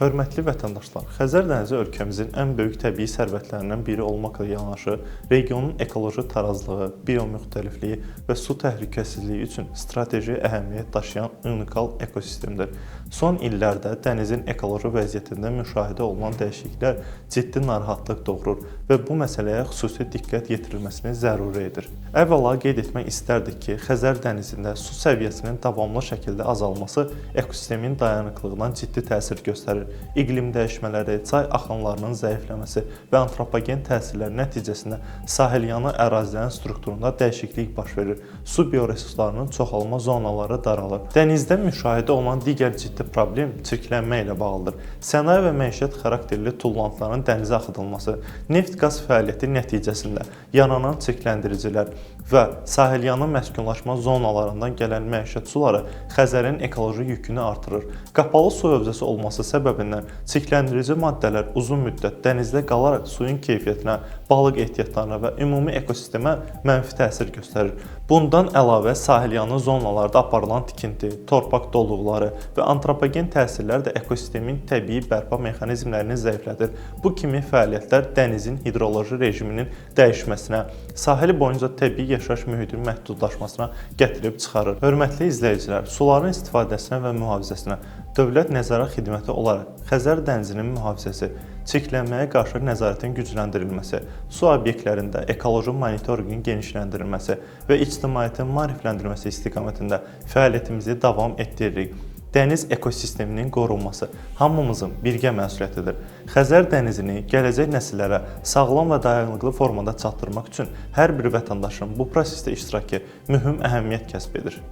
Hörmətli vətəndaşlar, Xəzər dənizi ölkəmizin ən böyük təbii sərvətlərindən biri olmaqla yanaşı, regionun ekoloji tarazlığı, biomüxtəlifliyi və su təhlükəsizliyi üçün strateji əhəmiyyət daşıyan unikal ekosistemdir. Son illərdə dənizin ekoloji vəziyyətində müşahidə olunan dəyişikliklər ciddi narahatlıq doğurur və bu məsələyə xüsusi diqqət yetirilməsini zəruri edir. Əvvəla qeyd etmək istərdik ki, Xəzər dənizində su səviyyəsinin davamlı şəkildə azalması ekosistemin dayanıqlığına ciddi təsir göstərir. İqlim dəyişmələri, çay axınlarının zəifləməsi və antropogen təsirlər nəticəsində sahilyanı ərazilərin strukturunda dəyişiklik baş verir. Su bioresurslarının çoxalma zonaları daralır. Dənizdə müşahidə olunan digər ciddi problem çirklənmə ilə bağlıdır. Sənaye və məişət xarakterli tullantıların dənizə axıdılması, neft-qaz fəaliyyəti nəticəsində yananan çirkləndiricilər və sahilyanı məskunlaşma zonalarından gələn məişət suları Xəzərin ekoloji yükünü artırır. Qapalı su hövzəsi olması səbəbindən çirkləndirici maddələr uzun müddət dənizdə qalaraq suyun keyfiyyətinə, balıq ehtiyatlarına və ümumi ekosistemə mənfi təsir göstərir. Bundan əlavə sahilyanı zonalarda aparılan tikinti, torpaq doluqları və antropogen təsirlər də ekosistemin təbii bərpa mexanizmlərini zəiflədir. Bu kimi fəaliyyətlər dənizin hidroloji rejiminin dəyişməsinə, sahil boyunca təbii yaşayış mühitinin məhdudlaşmasına gətirib çıxarır. Hörmətli izləyicilər, suların istifadəsinə və mühafizəsinə Dövlət Nəzarət Xidməti olaraq Xəzər dənizinin mühafizəsi, çirklənməyə qarşı nəzarətin gücləndirilməsi, su obyektlərində ekoloji monitorinqin genişləndirilməsi və ictimaiyyətin maarifləndirilməsi istiqamətində fəaliyyətimizi davam etdiririk. Dəniz ekosisteminin qorunması hamımızın birgə məsuliyyətidir. Xəzər dənizini gələcək nəsillərə sağlam və dayanıqlı formada çatdırmaq üçün hər bir vətəndaşın bu prosesdə iştirakı mühüm əhəmiyyət kəsb edir.